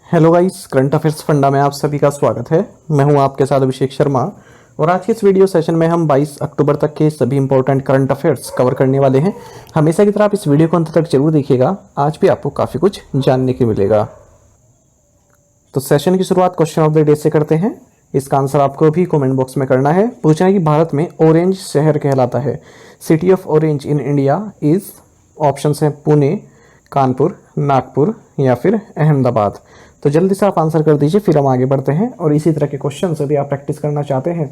Hello guys, current affairs फंडा में आप सभी का स्वागत है। मैं हूं आपके साथ अभिषेक शर्मा और आज के इस वीडियो सेशन में हम 22 अक्टूबर तक के सभी इंपॉर्टेंट करंट अफेयर्स कवर करने वाले हैं। हमेशा की तरह आप इस वीडियो को अंत तक जरूर देखिएगा, आज भी आपको काफ़ी कुछ जानने को मिलेगा। तो सेशन की शुरुआत क्वेश्चन ऑफ द डे से करते हैं। इसका आंसर आपको भी कमेंट बॉक्स में करना है। पूछा है कि भारत में ऑरेंज शहर कहलाता है। City of orange in India is, option है पुणे, कानपुर, नागपुर या फिर अहमदाबाद। तो जल्दी से आप आंसर कर दीजिए, फिर हम आगे बढ़ते हैं। और इसी तरह के क्वेश्चन यदि आप प्रैक्टिस करना चाहते हैं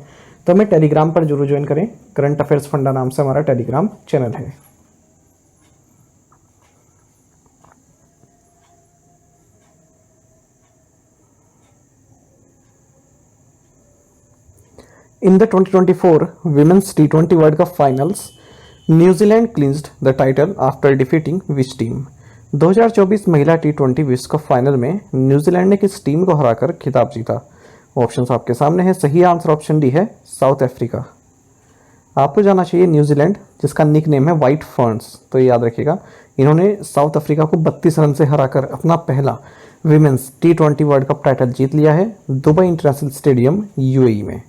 तो हमें टेलीग्राम पर जरूर ज्वाइन करें। करंट अफेयर्स फंडा नाम से हमारा टेलीग्राम चैनल है। In the 2024 Women's T20 World Cup Finals, New Zealand clinched the title after defeating which team? 2024 महिला T20 विश्व कप फाइनल में न्यूजीलैंड ने किस टीम को हराकर खिताब जीता? ऑप्शंस आपके सामने है। सही आंसर ऑप्शन डी है, साउथ अफ्रीका। आपको जाना चाहिए न्यूजीलैंड, जिसका निक नेम है व्हाइट फर्न्स, तो ये याद रखिएगा। इन्होंने साउथ अफ्रीका को 32 रन से हराकर अपना पहला women's T20 world cup title जीत लिया है दुबई इंटरनेशनल स्टेडियम यूएई में।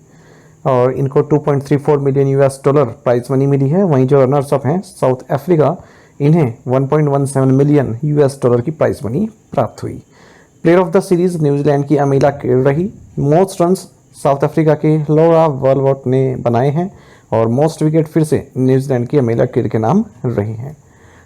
और इनको 2.34 million US dollar prize money मिली है। वहीं जो रनर्स अप हैं साउथ अफ्रीका, इन्हें 1.17 मिलियन यूएस डॉलर की प्राइज मनी प्राप्त हुई। Player of the series New Zealand की अमीला केर रही। मोस्ट रन्स साउथ अफ्रीका के लॉरा वर्लवॉट ने बनाए हैं और मोस्ट विकेट फिर से न्यूजीलैंड की अमीला केर के नाम रही हैं।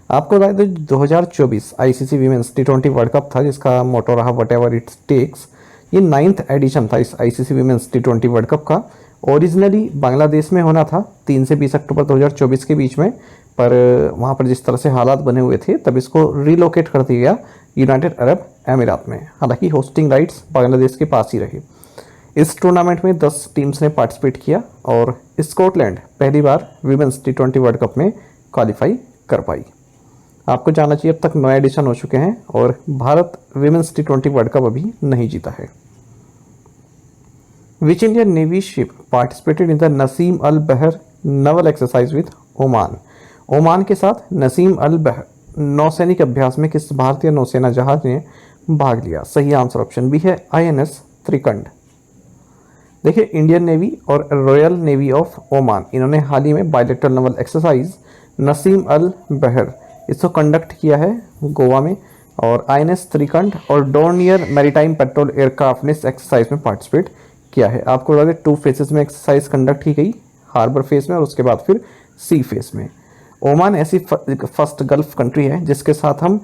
आपको बता दें 2024 ICC women's T20 world cup था, जिसका मोटो रहा वट एवर इट टेक्स। ये 9th एडिशन था इस ICC women's T20 world cup का। ओरिजिनली बांग्लादेश में होना था 3 से 20 अक्टूबर 2024 के बीच में, पर वहाँ पर जिस तरह से हालात बने हुए थे तब इसको रिलोकेट कर दिया गया यूनाइटेड अरब अमीरात में। हालांकि होस्टिंग राइट्स बांग्लादेश के पास ही रहे। इस टूर्नामेंट में 10 टीम्स ने पार्टिसिपेट किया और स्कॉटलैंड पहली बार विमेंस T20 वर्ल्ड कप में क्वालिफाई कर पाई। आपको जानना चाहिए अब तक 9 एडिशन हो चुके हैं और Bharat women's T20 world cup अभी नहीं जीता है। Which Indian Navy ship participated in the Naseem Al Bahr naval exercise with Oman? Oman के साथ नसीम अल बहर नौसैनिक अभ्यास में किस भारतीय नौसेना जहाज ने भाग लिया? सही आंसर ऑप्शन बी है, INS त्रिकंड। देखिए, इंडियन नेवी और रॉयल नेवी ऑफ ओमान, इन्होंने हाल ही में बायलेटरल नवल एक्सरसाइज नसीम अल बहर इसको कंडक्ट किया है गोवा में। और INS त्रिकंड और डोर्नियर मैरीटाइम पेट्रोल एयरक्राफ्ट ने इस एक्सरसाइज में पार्टिसिपेट किया है। आपको बता दें 2 फेजेस में एक्सरसाइज कंडक्ट की गई, हार्बर फेज में और उसके बाद फिर सी फेज में। ओमान ऐसी फर्स्ट गल्फ कंट्री है जिसके साथ हम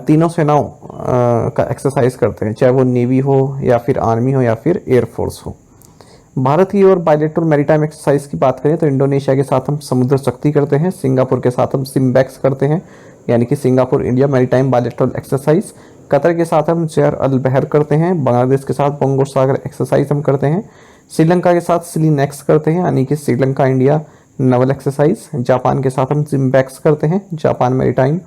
तीनों सेनाओं का एक्सरसाइज करते हैं, चाहे वो नेवी हो या फिर आर्मी हो या फिर एयरफोर्स हो। भारत की और बायलेटरल मैरीटाइम एक्सरसाइज की बात करें तो इंडोनेशिया के साथ हम समुद्र शक्ति करते हैं, सिंगापुर के साथ हम सिम्बैक्स करते हैं यानी कि Singapore India maritime bilateral exercise. Qatar के साथ हम शेर अल बहर करते हैं। बांग्लादेश के साथ बंगोर सागर एक्सरसाइज हम करते हैं। श्रीलंका के साथ सिलीनेक्स करते हैं यानी कि Sri Lanka India naval exercise. Japan के साथ हम सिम्बैक्स करते हैं, जापान मैरीटाइम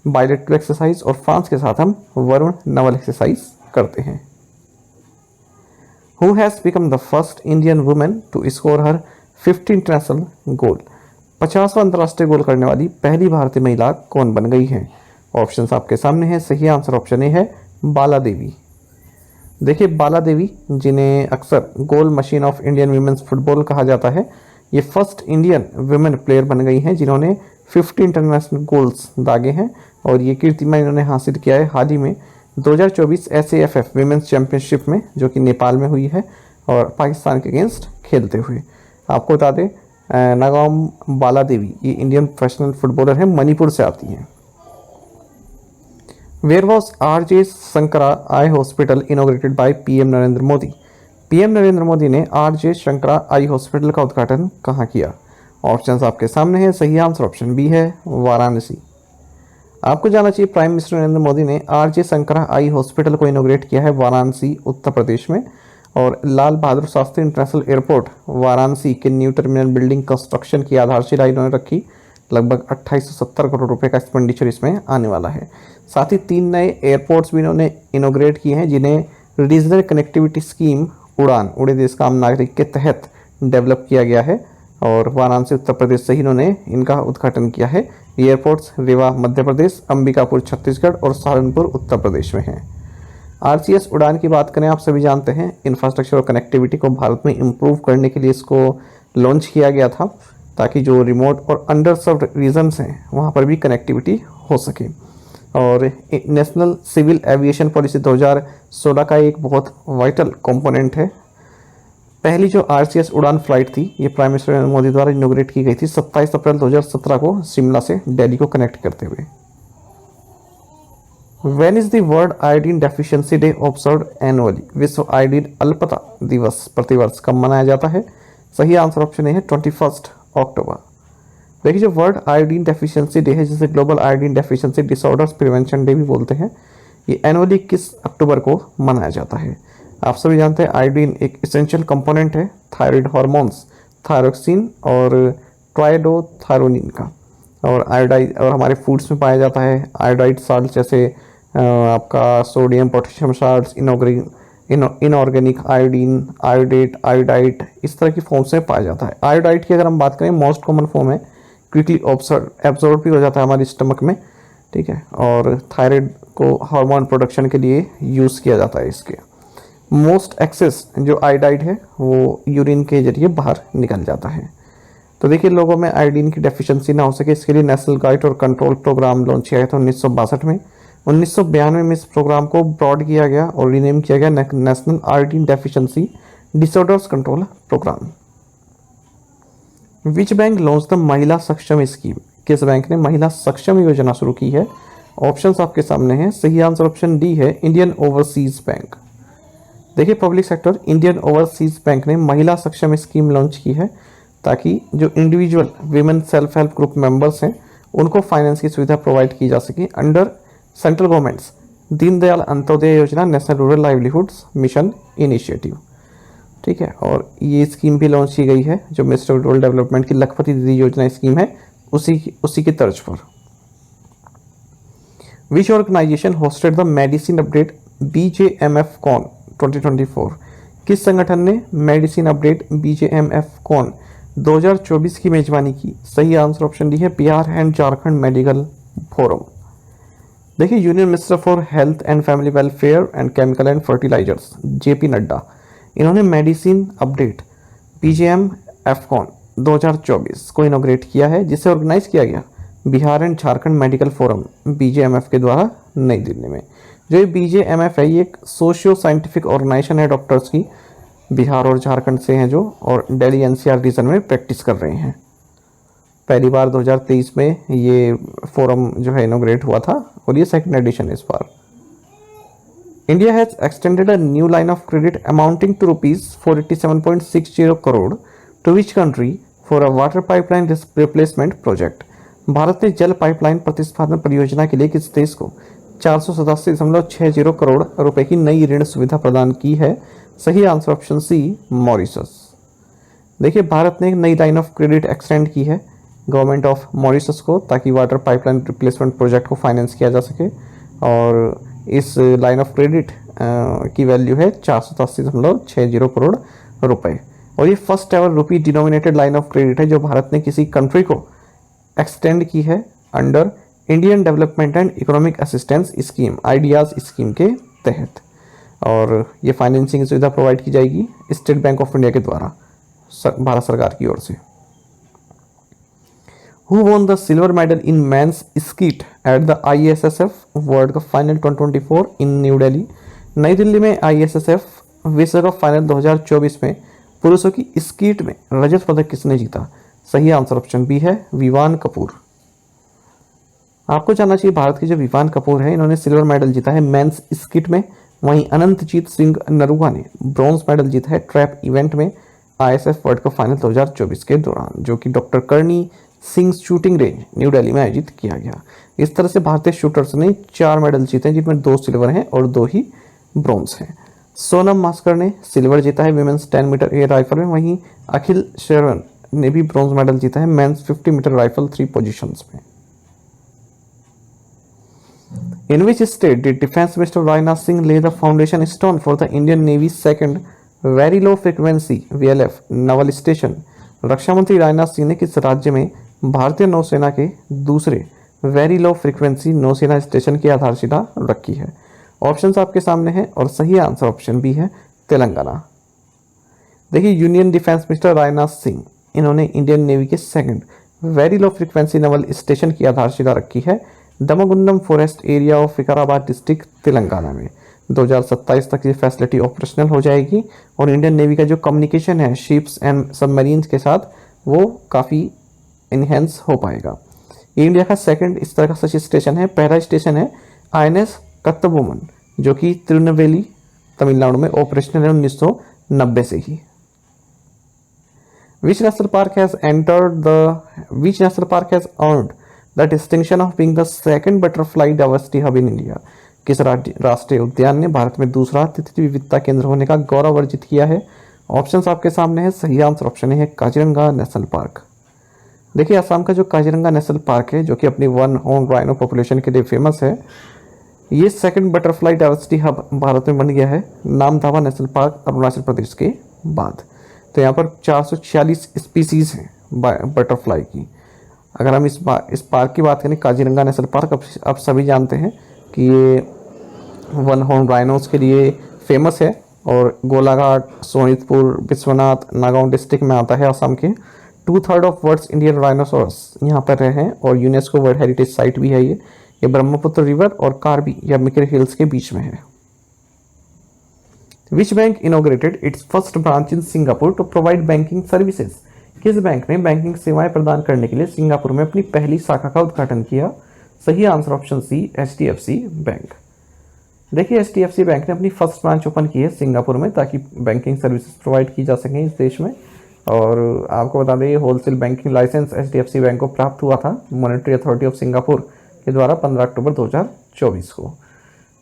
बायलेटरल एक्सरसाइज। और फ्रांस के साथ हम वरुण नवल एक्सरसाइज करते हैं। Who has become the first Indian women to score her 50 international goal? 50वां अंतर्राष्ट्रीय गोल करने वाली पहली भारतीय महिला कौन बन गई है? ऑप्शंस आपके सामने हैं। सही आंसर ऑप्शन ए है, बाला देवी। देखिए, बाला देवी, जिन्हें अक्सर goal machine of Indian women's football कहा जाता है, ये फर्स्ट इंडियन वुमेन प्लेयर बन गई हैं जिन्होंने 50 इंटरनेशनल गोल्स दागे हैं। और ये कीर्तिमान इन्होंने हासिल किया है हाल ही में 2024 SAFF विमेंस चैंपियनशिप में, जो कि नेपाल में हुई है और पाकिस्तान के अगेंस्ट खेलते हुए। आपको बता दें नागाम बाला देवी ये इंडियन प्रोफेशनल फुटबॉलर हैं, मणिपुर से आती हैं। Where was RJ Shankara Eye Hospital inaugurated by PM Narendra Modi? PM Narendra Modi ने RJ शंकरा आई हॉस्पिटल का उद्घाटन कहाँ किया? ऑप्शंस आपके सामने हैं। सही आंसर ऑप्शन बी है, वाराणसी। आपको जानना चाहिए प्राइम मिनिस्टर नरेंद्र मोदी ने RJ शंकरा आई हॉस्पिटल को इनोग्रेट किया है वाराणसी उत्तर प्रदेश में। और लाल बहादुर शास्त्री इंटरनेशनल एयरपोर्ट वाराणसी के न्यू टर्मिनल बिल्डिंग कंस्ट्रक्शन की आधारशिला इन्होंने रखी। लगभग 2870 करोड़ रुपए का एक्सपेंडिचर इसमें आने वाला है। साथ ही 3 नए एयरपोर्ट्स भी इन्होंने इनोग्रेट किए हैं, जिन्हें रीजनल कनेक्टिविटी स्कीम उड़ान उड़े देश का आम नागरिक के तहत डेवलप किया गया है। और वाराणसी उत्तर प्रदेश से ही इन्होंने इनका उद्घाटन किया है। एयरपोर्ट्स रीवा मध्य प्रदेश, अंबिकापुर छत्तीसगढ़ और सहारनपुर उत्तर प्रदेश में हैं। आरसीएस उड़ान की बात करें, आप सभी जानते हैं इंफ्रास्ट्रक्चर और कनेक्टिविटी को भारत में इम्प्रूव करने के लिए इसको लॉन्च किया गया था, ताकि जो रिमोट और अंडर सर्व्ड रीजन्स हैं वहाँ पर भी कनेक्टिविटी हो सके। और नेशनल सिविल एविएशन पॉलिसी 2016 का एक बहुत वाइटल कंपोनेंट है। पहली जो आरसीएस उड़ान फ्लाइट थी ये प्राइम मिनिस्टर नरेंद्र मोदी द्वारा इनोग्रेट की गई थी 27 अप्रैल 2017 को शिमला से दिल्ली को कनेक्ट करते हुए। When is the world iodine deficiency day observed annually? विश्व आयोडीन अल्पता दिवस प्रतिवर्ष कब मनाया जाता है? सही आंसर ऑप्शन ए है 21 अक्टूबर। देखिए, जो वर्ल्ड आयोडीन डेफिशिएंसी डे है, जिसे global iodine deficiency disorders prevention day भी बोलते हैं, ये एनुअली किस अक्टूबर को मनाया जाता है? आप सभी जानते हैं आयोडीन एक इसेंशियल कंपोनेंट है थायराइड हार्मोन्स थायरोक्सिन और ट्राइडोथायरोनिन का, और आयोडाइड और हमारे फूड्स में पाया जाता है। आयोडाइड साल्ट जैसे आपका sodium potassium salts, inorganic iodine, iodate, iodite, इस तरह की फॉर्म्स में पाया जाता है। आयोडाइट की अगर हम बात करें, मोस्ट कॉमन फॉर्म है, क्विकली एब्जॉर्ब भी हो जाता है हमारे स्टमक में, ठीक है, और थायराइड को हार्मोन प्रोडक्शन के लिए यूज़ किया जाता है। इसके मोस्ट एक्सेस जो आयोडाइड है वो यूरिन के जरिए बाहर निकल जाता है। तो देखिए, लोगों में आयोडीन की डेफिशिएंसी ना हो सके, इसके लिए नेशनल गाइड और कंट्रोल प्रोग्राम लॉन्च किया गया था 1962 में। 1992 में इस प्रोग्राम को ब्रॉड किया गया और रीनेम किया गया national iodine deficiency disorders control programme. Which bank launch the Mahila Saksham scheme? किस बैंक ने महिला सक्षम योजना शुरू की है? ऑप्शंस आपके सामने हैं। सही आंसर ऑप्शन डी है, इंडियन ओवरसीज बैंक। देखिए, public sector Indian Overseas Bank ने महिला सक्षम स्कीम लॉन्च की है, ताकि जो individual women self help group members हैं उनको फाइनेंस की सुविधा प्रोवाइड की जा सके under central government's Deendayal Antyodaya Yojana, national rural livelihoods mission initiative, ठीक है। और ये स्कीम भी लॉन्च की गई है, जो मिनिस्टर ऑफ रूरल डेवलपमेंट की लखपति दीदी योजना स्कीम है, उसी की तर्ज पर। Which organisation hosted the medicine update BJMF con 2024? किस संगठन ने मेडिसिन अपडेट BJMF कॉन 2024 की मेजबानी की? सही आंसर ऑप्शन डी है, Bihar and Jharkhand medical forum. देखिए, union minister for health and family welfare and chemical and fertilisers JP Nadda, इन्होंने मेडिसिन अपडेट BJMF कॉन 2024 को इनोग्रेट किया है, जिसे ऑर्गेनाइज किया गया Bihar and Jharkhand medical forum BJMF के द्वारा नई दिल्ली में। जो ये BJMF है, ये एक सोशियो साइंटिफिक ऑर्गेनाइजेशन है डॉक्टर्स की, बिहार और झारखंड से हैं जो, और दिल्ली NCR रीजन में प्रैक्टिस कर रहे हैं। पहली बार 2023 में ये फोरम जो है इनोग्रेट हुआ था, और ये सेकंड एडिशन है इस बार। India has extended a new line of credit amounting to ₹487.60 crore to which country for a water pipeline replacement project? Bharat ने जल पाइपलाइन प्रतिस्थापन परियोजना के लिए किस देश को 487.60 करोड़ रुपए की नई ऋण सुविधा प्रदान की है? सही आंसर ऑप्शन सी, मॉरिशस। देखिए, भारत ने एक नई लाइन ऑफ क्रेडिट एक्सटेंड की है गवर्नमेंट ऑफ मॉरिशस को, ताकि वाटर पाइपलाइन रिप्लेसमेंट प्रोजेक्ट को फाइनेंस किया जा सके, और इस लाइन ऑफ क्रेडिट की वैल्यू है 487.60 करोड़ रुपए, और ये first ever rupee denominated line of credit है जो भारत ने किसी कंट्री को एक्सटेंड की है under Indian development and economic assistance scheme ideas scheme के तहत, और ये फाइनेंसिंग सुविधा प्रोवाइड की जाएगी स्टेट बैंक ऑफ इंडिया के द्वारा भारत सरकार की ओर से। Who won the silver medal in men's skeet at the ISSF world cup final 2024 in new Delhi? नई दिल्ली में ISSF विश्व कप फाइनल 2024 में पुरुषों की स्कीट में रजत पदक किसने जीता? सही आंसर ऑप्शन बी है, विवान कपूर। आपको जानना चाहिए, भारत के जो विवान कपूर है, इन्होंने सिल्वर मेडल जीता है मेंस स्कीट में। वहीं अनंतजीत सिंह नरूगा ने ब्रॉन्ज मेडल जीता है ट्रैप इवेंट में ISSF वर्ल्ड कप फाइनल 2024 के दौरान, जो कि doctor Karni Singh shooting range new Delhi में आयोजित किया गया। इस तरह से भारतीय शूटर्स ने 4 मेडल जीते हैं, जिनमें 2 सिल्वर हैं और 2 ही ब्रॉन्ज हैं। सोनम मास्कर ने सिल्वर जीता है विमेंस 10 मीटर एयर राइफल में। वहीं अखिल शेरवन ने भी ब्रॉन्ज मेडल जीता है मेंस 50 मीटर राइफल 3 पोजीशंस में। In which state did defence minister Rajnath Singh lay the foundation stone for the Indian navy second very low frequency VLF naval station? रक्षा मंत्री राजनाथ सिंह ने किस राज्य में भारतीय नौसेना के दूसरे वेरी लो फ्रिक्वेंसी नौसेना स्टेशन की आधारशिला रखी है? ऑप्शंस आपके सामने हैं और सही आंसर ऑप्शन बी है तेलंगाना। देखिए union defence minister Rajnath Singh, इन्होंने इंडियन नेवी के second very low frequency naval station की आधारशिला रखी है Damagundam forest area of Vikarabad district Telangana में। 2027 तक ये फैसिलिटी ऑपरेशनल हो जाएगी और इंडियन नेवी का जो कम्युनिकेशन है शिप्स एंड सबमरीन्स के साथ वो काफ़ी इन्हेंस हो पाएगा। ये इंडिया का सेकंड इस तरह का सच स्टेशन है। पहला स्टेशन है INS कत्तबोमन जो कि तिरुनेलवेली तमिलनाडु में ऑपरेशनल है 1990 से ही। Which national park has earned the distinction of being the second butterfly diversity hub in India? किस राष्ट्रीय उद्यान ने भारत में दूसरा तितली विविधता केंद्र होने का गौरव अर्जित किया है? ऑप्शंस आपके सामने है। सही आंसर ऑप्शन है काजीरंगा नेशनल पार्क। देखिए असम का जो काजीरंगा नेशनल पार्क है जो कि अपनी वन हॉर्न राइनो पॉपुलेशन के लिए फेमस है, ये second butterfly diversity hub Bharat में बन गया है नामदफा नेशनल पार्क अरुणाचल प्रदेश के बाद। तो यहाँ पर 446 स्पीसीज हैं बटरफ्लाई की। अगर हम इस पार्क की बात करें काजीरंगा नेशनल पार्क, अब सभी जानते हैं कि ये वन हॉर्न राइनोस के लिए फेमस है और गोलाघाट, सोनितपुर, विश्वनाथ, नागाउं डिस्ट्रिक्ट में आता है असम के। 2/3 ऑफ वर्ल्ड्स इंडियन राइनोसोरस यहाँ पर रहे हैं और यूनेस्को वर्ल्ड हेरिटेज साइट भी है ये ब्रह्मपुत्र रिवर और कार्बी या मिकर हिल्स के बीच में है। Which bank inaugurated its first branch in Singapore to provide banking services? किस बैंक ने बैंकिंग सेवाएं प्रदान करने के लिए सिंगापुर में अपनी पहली शाखा का उद्घाटन किया? सही answer option C HDFC bank. देखिए HDFC बैंक ने अपनी फर्स्ट ब्रांच ओपन की है सिंगापुर में ताकि बैंकिंग सर्विसेज प्रोवाइड की जा सकें इस देश में। और आपको बता दें wholesale banking licence HDFC bank को प्राप्त हुआ था मॉनेटरी अथॉरिटी ऑफ सिंगापुर के द्वारा 15 अक्टूबर 2024 को।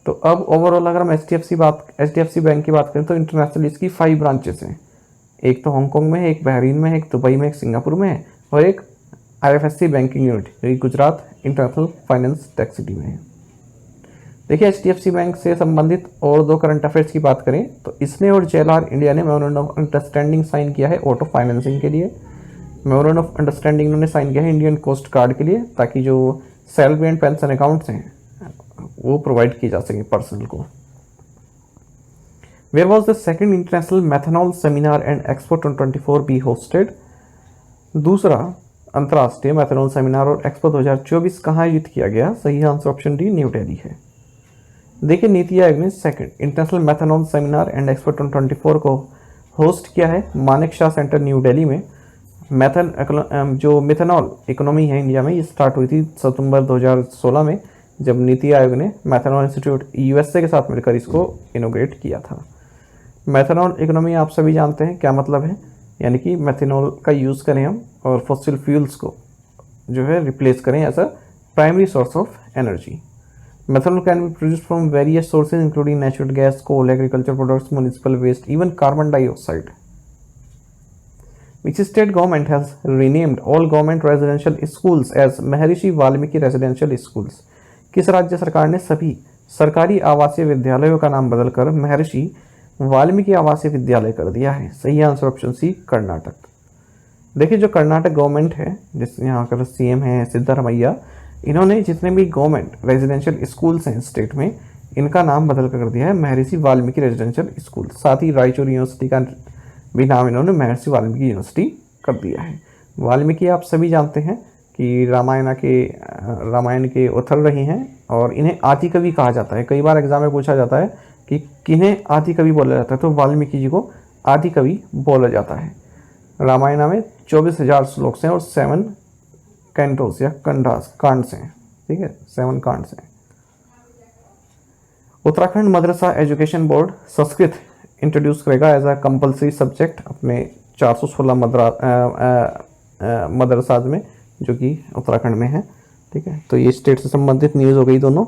तो अब ओवरऑल अगर हम HDFC बैंक की बात करें तो इंटरनेशनल इसकी 5 ब्रांचेस हैं। एक तो हांगकांग में है, एक बहरीन में है, एक दुबई में, एक सिंगापुर में है और एक IFSC बैंकिंग यूनिट जो कि Gujarat international finance tech city में है। देखिए HDFC बैंक से संबंधित और 2 करंट अफेयर्स की बात करें तो इसने और JLR इंडिया ने मेमोरेंडम ऑफ अंडरस्टैंडिंग साइन किया है ऑटो फाइनेंसिंग के लिए। मेमोरेंडम ऑफ अंडरस्टैंडिंग इन्होंने साइन किया है इंडियन कोस्ट गार्ड के लिए ताकि जो सैलरी एंड पेंशन अकाउंट्स हैं वो प्रोवाइड की जा सके पर्सनल को। Where was the second international methanol seminar and expo 2024 be hosted? दूसरा अंतर्राष्ट्रीय मैथनॉल सेमिनार और एक्सपो 2024 कहाँ आयोजित किया गया? सही answer option D new Delhi है। देखिए नीति आयोग ने second international methanol seminar and expo 2024 को होस्ट किया है मानेक शाह सेंटर न्यू दिल्ली में। जो मिथेनॉल इकोनॉमी है इंडिया में ये स्टार्ट हुई थी सितंबर 2016 में जब नीति आयोग ने मैथनॉल इंस्टीट्यूट USA के साथ मिलकर इसको इनोग्रेट किया था। मैथनॉल इकोनॉमी आप सभी जानते हैं क्या मतलब है, यानी कि मैथनॉल का यूज़ करें हम और फॉसिल फ्यूल्स को जो है रिप्लेस करें as a primary source of energy. Methanol can be produced from various sources including natural gas, coal, agriculture products, municipal waste, even carbon dioxide. Which state government has renamed all government residential schools as Maharshi Valmiki residential schools? किस राज्य सरकार ने सभी सरकारी आवासीय विद्यालयों का नाम बदलकर महर्षि वाल्मीकि आवासीय विद्यालय कर दिया है? सही आंसर ऑप्शन सी कर्नाटक। देखिए जो कर्नाटक गवर्नमेंट है जिस यहाँ का CM है सिद्धारमैया, इन्होंने जितने भी गवर्नमेंट रेजिडेंशियल स्कूल्स हैं स्टेट में इनका नाम बदल कर दिया है महर्षि वाल्मीकि रेजिडेंशियल स्कूल। साथ ही रायचूर यूनिवर्सिटी का भी नाम इन्होंने महर्षि वाल्मीकि यूनिवर्सिटी कर दिया है। वाल्मीकि आप सभी जानते हैं कि रामायण के ऑथर रही हैं और इन्हें आदि कवि कहा जाता है। कई बार एग्जाम में पूछा जाता है कि किन्हें आदि कवि बोला जाता है, तो वाल्मीकि जी को आदि कवि बोला जाता है। रामायण में 24,000 श्लोक हैं और 7 कैंटोस या कांड्स हैं, ठीक है, 7 कांड्स हैं। उत्तराखंड मदरसा एजुकेशन बोर्ड संस्कृत इंट्रोड्यूस करेगा एज अ कंपलसरी सब्जेक्ट अपने 416 मदरसाज में जो कि उत्तराखंड में है, ठीक है। तो ये स्टेट से संबंधित न्यूज़ हो गई दोनों।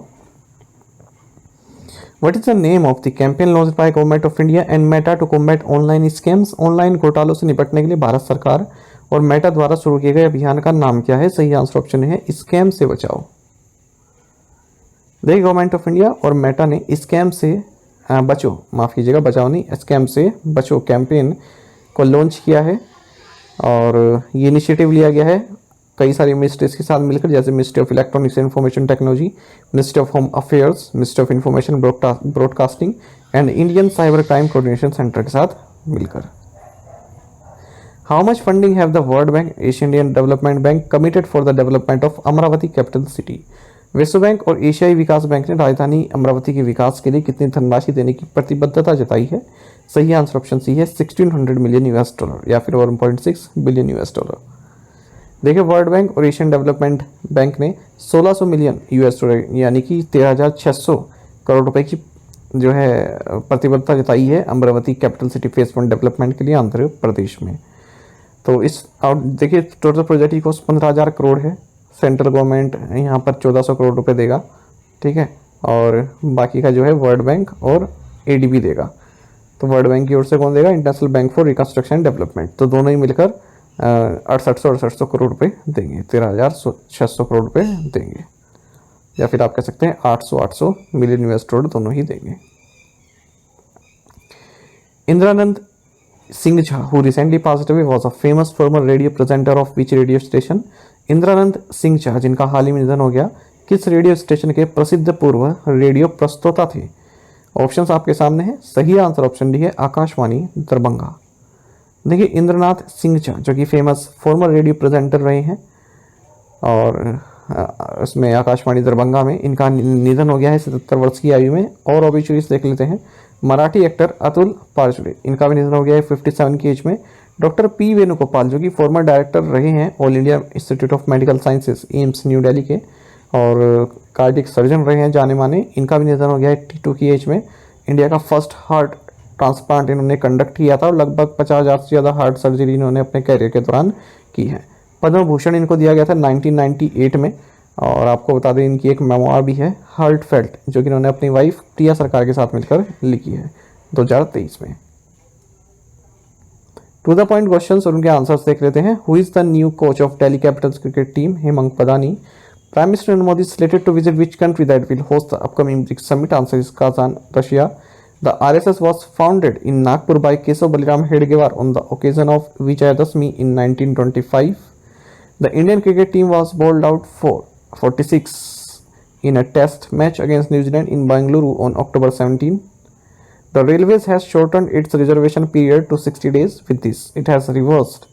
What is the name of the campaign launched by government of India and Meta to combat online scams? Online घोटालों से निपटने के लिए भारत सरकार और मेटा द्वारा शुरू किए गए अभियान का नाम क्या है? सही आंसर ऑप्शन है स्कैम से बचाओ। देखिए गवर्नमेंट ऑफ इंडिया और मेटा ने स्कैम से बचो, माफ़ कीजिएगा बचाओ नहीं, स्कैम से बचो कैंपेन को लॉन्च किया है और ये इनिशिएटिव लिया गया है कई सारी मिनिस्ट्रीज के साथ मिलकर, जैसे ministry of electronics and information technology, ministry of home affairs, ministry of information broadcasting and Indian cyber crime coordination centre के साथ मिलकर। How much funding have the world bank, Asian Indian development bank committed for the development of Amravati capital city? विश्व bank और एशियाई विकास bank ने राजधानी अमरावती के विकास के लिए कितनी धनराशि देने की प्रतिबद्धता जताई है? सही आंसर ऑप्शन सी है, 1600 मिलियन यूएस डॉलर या फिर 1.6 बिलियन यूएस डॉलर। देखिए, वर्ल्ड बैंक और एशियन डेवलपमेंट बैंक ने 1600 मिलियन यूएस डॉलर यानी कि 13,600 करोड़ रुपए की जो है प्रतिबद्धता जताई है Amravati capital city phase 1 development के लिए आंध्र प्रदेश में। तो इस देखिए, टोटल प्रोजेक्ट की कॉस्ट 15,000 करोड़ है। सेंट्रल गवर्नमेंट यहाँ पर 1400 करोड़ रुपए देगा, ठीक है, और बाकी का जो है वर्ल्ड बैंक और एडीबी देगा। तो वर्ल्ड बैंक की ओर से कौन देगा? International bank for reconstruction development. तो दोनों ही मिलकर 6800 करोड़ रुपए देंगे, 13,600 करोड़ रुपए देंगे, या फिर आप कह सकते हैं 800 मिलियन यूएस डॉलर दोनों ही देंगे। इंदिरानंद Singh Jha, who recently passed away, was a famous former radio presenter of which radio station? इंदिरानंद Singh Jha, जिनका हाल ही में निधन हो गया, किस रेडियो स्टेशन के प्रसिद्ध पूर्व रेडियो प्रस्तोता थे? ऑप्शंस आपके सामने हैं। सही आंसर ऑप्शन डी है, आकाशवाणी दरभंगा। देखिए, इंद्रनाथ सिंह झा जो कि फेमस फॉर्मर रेडियो प्रेजेंटर रहे हैं और उसमें आकाशवाणी दरभंगा में इनका निधन हो गया है 77 वर्ष की आयु में। और ऑबिचुरीज देख लेते हैं। मराठी एक्टर अतुल पारचुरे, इनका भी निधन हो गया है 57 की एज में। डॉक्टर पी वेणुगोपाल जो कि फॉर्मर डायरेक्टर रहे हैं all India institute of medical sciences AIIMS new Delhi के और कार्डियक सर्जन रहे हैं जाने माने, इनका भी निधन हो गया है 82 की एज में। इंडिया का फर्स्ट हार्ट ट्रांसप्लांट इन्होंने कंडक्ट किया था और लगभग 50,000 से ज़्यादा हार्ट सर्जरी इन्होंने अपने कैरियर के दौरान की है। पद्म भूषण इनको दिया गया था 1998 में। और आपको बता दें, इनकी एक मेमोir भी है, हार्टफेल्ट, जो कि इन्होंने अपनी वाइफ प्रिया सरकार के साथ मिलकर लिखी है 2023 में। टू द पॉइंट क्वेश्चंस और उनके आंसर्स देख लेते हैं। Who is the new coach of Delhi Capitals cricket team? Hemang Badani. Prime minister Narendra Modi slated to visit which country that will host the upcoming BRICS summit? Answer is Kazan, Russia. The RSS was founded in Nagpur by Kesav Baliram Hedgewar on the occasion of Vijayadashmi in 1925. The Indian cricket team was bowled out for 46 in a test match against New Zealand in Bangalore on October 17. The Railways has shortened its reservation period to 60 days. With this, it has reversed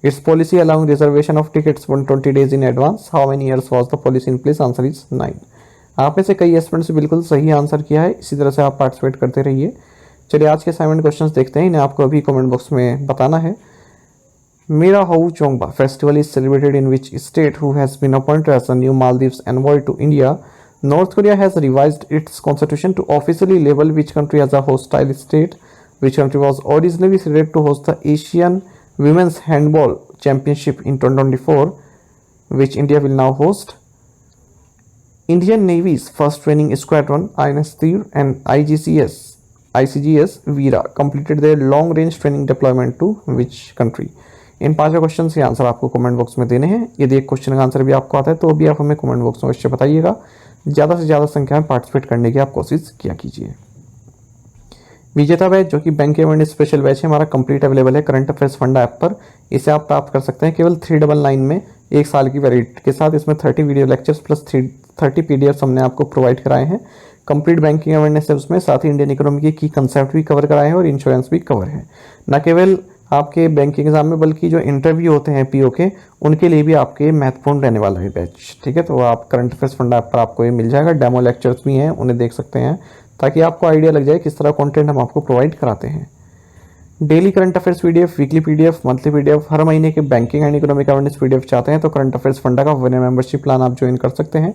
its policy allowing reservation of tickets 120 days in advance. How many years was the policy in place? Answer is 9. आप में से कई aspirants बिल्कुल सही answer किया है। इसी तरह से आप पार्टिसिपेट करते रहिए। चलिए आज के असाइनमेंट क्वेश्चंस देखते हैं, इन्हें आपको अभी कमेंट बॉक्स में बताना है। मेरा हाउ Chongba festival is celebrated in which state who has been appointed as the new Maldives envoy to India? North Korea has revised its constitution to officially label which country as a hostile state. Which country was originally slated to host the Asian Women's Handball Championship in 2024, which India will now host? Indian Navy's first training squadron INS Tir and ICGS Veera completed their long-range training deployment to which country? In 5 question के answer आपको comment box में देने हैं। यदि एक question का answer भी आपको आता है तो भी आप हमें कमेंट बॉक्स में अवश्य बताइएगा। ज़्यादा से ज़्यादा संख्या में पार्टिसिपेट करने की आप कोशिश किया कीजिए। विजेता बैच जो कि बैंक अवेयरनेस स्पेशल बैच है हमारा कंप्लीट अवेलेबल है करंट अफेयर्स फंडा ऐप पर। इसे आप प्राप्त कर सकते हैं केवल 399 में 1 साल की वैलिडिटी के साथ। इसमें 30 वीडियो लेक्चर्स प्लस 30 पीडीएफ हमने आपको प्रोवाइड कराए हैं। कंप्लीट बैंकिंग अवेयरनेस है उसमें, साथ ही इंडियन इकोनॉमी की कंसेप्ट भी कवर कराए हैं और इंश्योरेंस भी कवर है। न केवल आपके बैंकिंग एग्जाम में बल्कि जो इंटरव्यू होते हैं पीओ के, उनके लिए भी आपके महत्वपूर्ण रहने वाला है बैच, ठीक है। तो आप करंट अफेयर्स फंडा ऐप पर आपको ये मिल जाएगा। डेमो लेक्चर्स भी हैं, उन्हें देख सकते हैं ताकि आपको आइडिया लग जाए किस तरह कंटेंट हम आपको प्रोवाइड कराते हैं। Daily current affairs PDF, weekly PDF, monthly PDF, हर महीने के banking and economic awareness PDF चाहते हैं तो करंट अफेयर्स फंडा का वन मेंबरशिप प्लान आप ज्वाइन कर सकते हैं,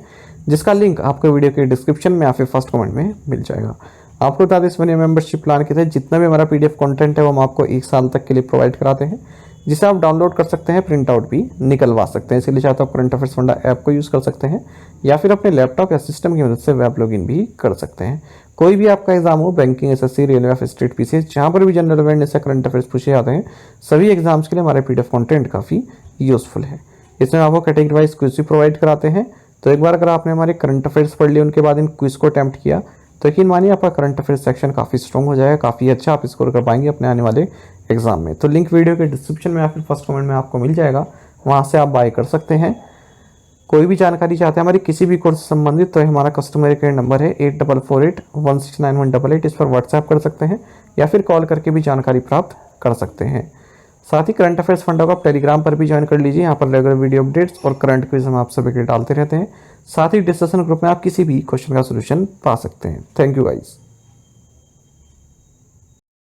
जिसका लिंक आपको वीडियो के डिस्क्रिप्शन में या फिर फर्स्ट कमेंट में मिल जाएगा। आपको बता दें इस वन मेंबरशिप प्लान के तहत जितना भी हमारा पीडीएफ कंटेंट है वो हम आपको 1 साल तक के लिए प्रोवाइड कराते हैं, जिसे आप डाउनलोड कर सकते हैं, प्रिंट आउट भी निकलवा सकते हैं। इसलिए चाहे तो आप करंट अफेयर्स फंडा ऐप को यूज़ कर सकते हैं या फिर अपने लैपटॉप या सिस्टम की मदद से वेब लॉगिन भी कर सकते हैं। कोई भी आपका एग्जाम हो, बैंकिंग, एसएससी, रेलवे या स्टेट पीसीएस, जहाँ पर भी जनरल अवेयरनेस या करंट अफेयर्स पूछे जाते हैं, सभी एग्जाम्स के लिए हमारे पीडीएफ कंटेंट काफ़ी यूजफुल है। इसमें आपको कैटेगरी वाइज क्विज भी प्रोवाइड कराते हैं। तो एक बार अगर आपने हमारे करंट अफेयर्स पढ़ लिए, उनके बाद इन क्विज को अटैम्प्ट किया, तो यकीन मानिए आपका करंट अफेयर्स सेक्शन काफ़ी स्ट्रॉन्ग हो जाएगा, काफ़ी अच्छा आप स्कोर कर पाएंगे अपने आने वाले एग्जाम में। तो लिंक वीडियो के डिस्क्रिप्शन में या फिर फर्स्ट कमेंट में आपको मिल जाएगा। वहाँ से आप बाय कर सकते हैं। कोई भी जानकारी चाहते हैं हमारी किसी भी कोर्स से संबंधित, तो हमारा कस्टमर केयर नंबर है 8448169188। इस पर व्हाट्सएप कर सकते हैं या फिर कॉल करके भी जानकारी प्राप्त कर सकते हैं। साथ ही करंट अफेयर्स फंडा को आप टेलीग्राम पर भी ज्वाइन कर लीजिए। यहाँ पर रेगुलर वीडियो अपडेट्स और करंट क्विज हम आप सभी के डालते रहते हैं। साथ ही डिस्कशन ग्रुप में आप किसी भी क्वेश्चन का सोल्यूशन पा सकते हैं। Thank you guys.